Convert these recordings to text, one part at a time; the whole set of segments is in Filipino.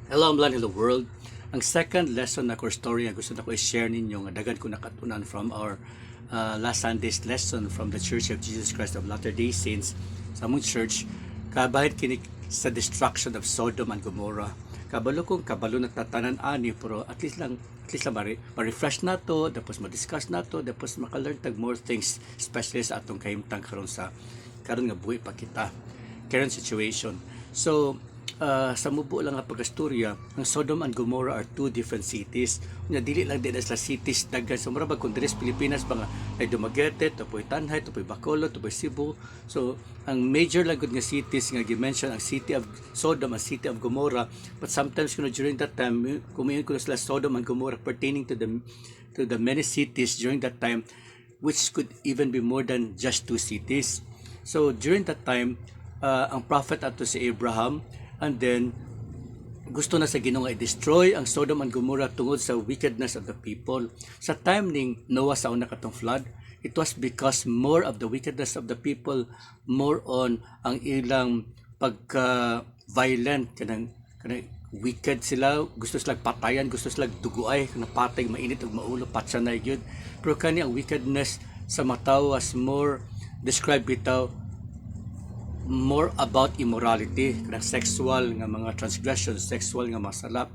Hello, Amlan, hello world. Ang second lesson na core story nga gusto na ko i-share ninyo nga daghan ko nakatunan from our last Sunday's lesson from the Church of Jesus Christ of Latter-day Saints sa among church kabahit kini sa destruction of Sodom and Gomorrah. Kabalo kong kabalo na tatanan ani pero at least lang ma-refresh na to, tapos ma-discuss na to, tapos maka-learn tag more things especially sa atong kahimtang karon nga buhi pa kita current situation. So sa mubo lang nga pagkastorya, ang Sodom and Gomorrah are two different cities. Nga dili lang din sa cities daghan sa murag kung diri sa Pilipinas ba nga ay Dumaguete, tapoy Tanhay, tapoy Bacolod, tapoy Cebu. So ang major lang gud nga cities nga gi-mention ang city of Sodom and city of Gomorrah, but sometimes during that time kumayon ko sila Sodom and Gomorrah pertaining to the many cities during that time, which could even be more than just two cities. So during that time, ang prophet ato si Abraham, and then gusto na sa Ginoo nga i-destroy ang Sodom and Gomorrah tungod sa wickedness of the people. Sa time ning Noah sa una katong flood, it was because more of the wickedness of the people, more on ang ilang pagka-violent, kanang wicked sila, gusto sila patayan, gusto sila duguay, kanang patay, mainit ug maulo, patsa na gyud. Pero kani ang wickedness sa mataw was more described bitaw more about immorality, kanang sexual nga mga transgressions, sexual nga masala.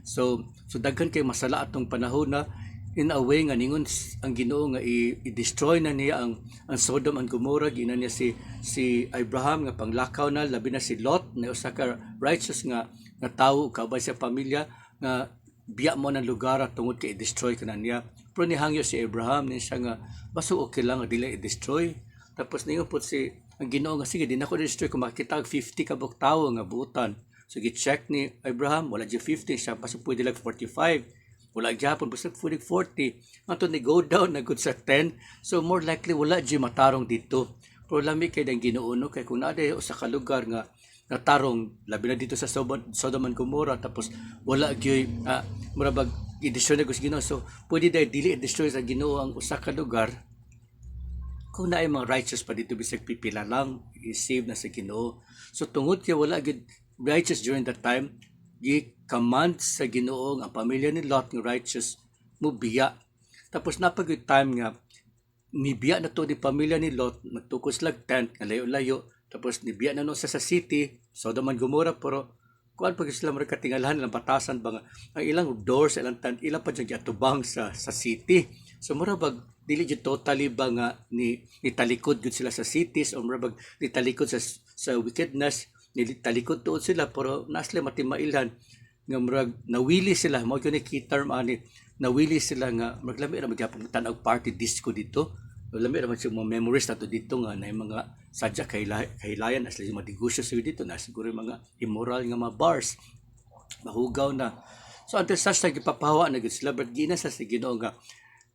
So daghan kay masala atong panahon na in a way nga ningon ang Ginoo nga i-destroy na niya ang Sodom and Gomorrah. Gina niya si Abraham nga panglakaw na, labi na si Lot na usa ka righteous nga tawo kabay sa pamilya nga biya mo ng lugar tungod kay i-destroy kanan niya. Pero nihangyo si Abraham ni siya nga baso okay lang nga dili i-destroy. Tapos ningon pud si ang Ginoo nga sige din ako destroy kung makita 50 ka buk tawo nga buutan. So gi-check ni Abraham wala di 50 siya paso pwede lang 45. Wala gyapon basta pwede 40. Ato ni go down na good sa 10. So more likely wala di matarong dito. Pero lami kay dang Ginoo no kay kung naday usa ka lugar nga natarong labi na dito sa Sodom and Gomorrah tapos wala gyoy murabag i-destroy na gusto Ginoo. So pwede dai dili i-destroy sa Ginoo ang usa ka lugar kung naay mga righteous pa dito bisag pipila lang i-save na sa Ginoo. So tungod kay wala gid righteous during that time, gi-command sa Ginoo ang pamilya ni Lot nga righteous mo biya. Tapos napagid time nga nibiya na to ni pamilya ni Lot, magtukos lag tent nga layo-layo. Tapos nibiya na no sa city, Sodom and Gomorrah, pero kuan pag sila mga katingalahan lang batasan ba nga ang ilang doors ilang tent ilang pa dyan atubang sa city. So murabag dili jud totally ba nga ni talikod gud sila sa cities o murabag ni talikod sa wickedness, ni talikod tuod sila pero nasle matimailhan nga murag nawili sila mao gyud ni term ani nawili sila nga murag lami ra magyapon tan-og party disco dito. Lami ra man siya mga memories nato dito nga na mga sadya kahilayan as mga negosyo sa dito na siguro mga immoral nga mga bars mahugaw na. So until such time gipapahawa na gud sila but gina sa Ginoo nga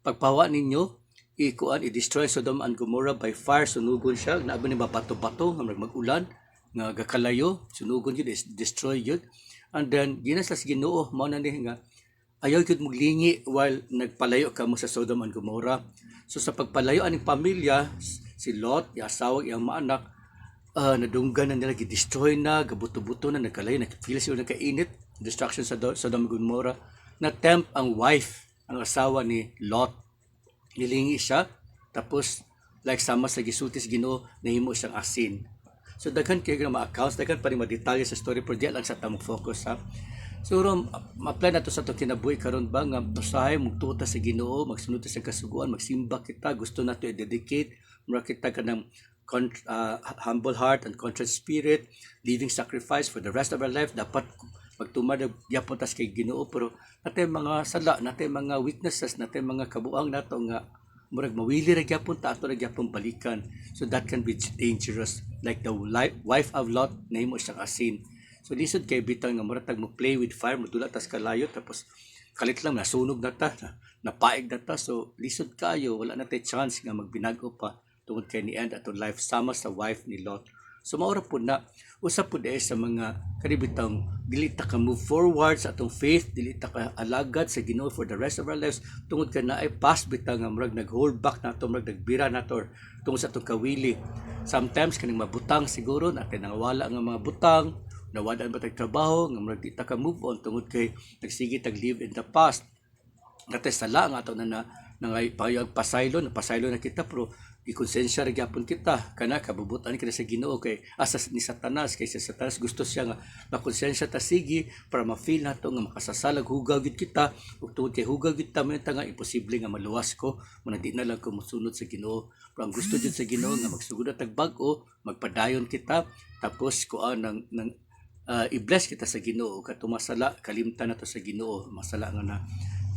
pagpawa ninyo i-destroy Sodom and Gomorrah by fire, sunugon siya naabi ni bato-bato nga mag-ulan nga gakalayo sunugon yun destroy yun. And then ginasas Ginoo mao na ni nga ayaw gyud maglingi while nagpalayo ka mo sa Sodom and Gomorrah. So sa pagpalayo aning pamilya si Lot yung asawa iyang mga anak nadunggan na nila gi-destroy na gabuto-buto na nagkalayo nag-feel sila nagkainit destruction sa Sodom and Gomorrah. Na tempt ang wife ang asawa ni Lot nilingi siya tapos like sama sa gisutis Ginoo nahimo siyang asin. So daghan kay mga accounts daghan pa rin madetalye sa story pero di lang sa tamong focus ha. So ma-apply nato sa itong kinabuhi karon ba nga usahay magtuta sa Ginoo magsunod sa kasuguan magsimba kita gusto nato i-dedicate mura kita kanang humble heart and contrite spirit living sacrifice for the rest of our life dapat magtumad gyapon tas kay Ginoo pero natay mga sala natay mga weaknesses natay mga kabuang nato nga murag mawili ra gyapon ta ato ra gyapon balikan. So that can be dangerous like the wife of Lot nahimo siyang asin. So lisod kay bitang nga murag mo play with fire modula tas kalayo tapos kalit lang nasunog na ta napaig na ta. So lisod kayo wala na tay chance nga magbinago pa tungod kay ni end atong life sama sa wife ni Lot. So maura po na usap po dahil sa mga karibitang dili ta ka move forward sa atong faith, dili ta ka alagad sa Ginoo for the rest of our lives tungod ka na ay past bitang nga murag nag-hold back nato murag nagbira nato tungod sa atong kawili. Sometimes kaning mabutang siguro natin nangawala nga mga butang nawadaan ba tag trabaho nga murag di ta ka move on tungod kay nagsige tag live in the past. Natay sala nga ato na payag pasaylo na kita pero ikonsensya ra gyapon kita kana kabubutan kita sa Ginoo kay asas ni Satanas kay sa Satanas gusto siya nga makonsensya ta sige para ma-feel nato nga makasasalag hugaw gyud kita ug tungod kay hugaw gyud ta man nga imposible nga maluwas ko man di na lang ko mosunod sa Ginoo pero ang gusto gyud sa Ginoo nga magsugod tag bag-o magpadayon kita tapos kuan nang i-bless kita sa Ginoo kadto masala kalimtan nato sa Ginoo masala nga na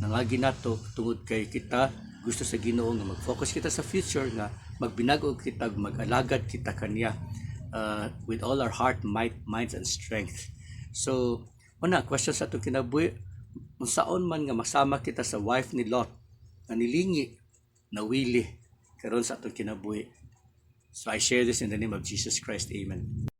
nangagi nato tungod kay kita gusto sa Ginoo nga mag-focus kita sa future nga magbinago kita mag-alagad kita kaniya with all our heart, might, minds and strength. So, una question sa ato kinabuhi, unsaon man nga masama kita sa wife ni Lot nga nilingi nawili karon sa ato kinabuhi. So I share this in the name of Jesus Christ. Amen.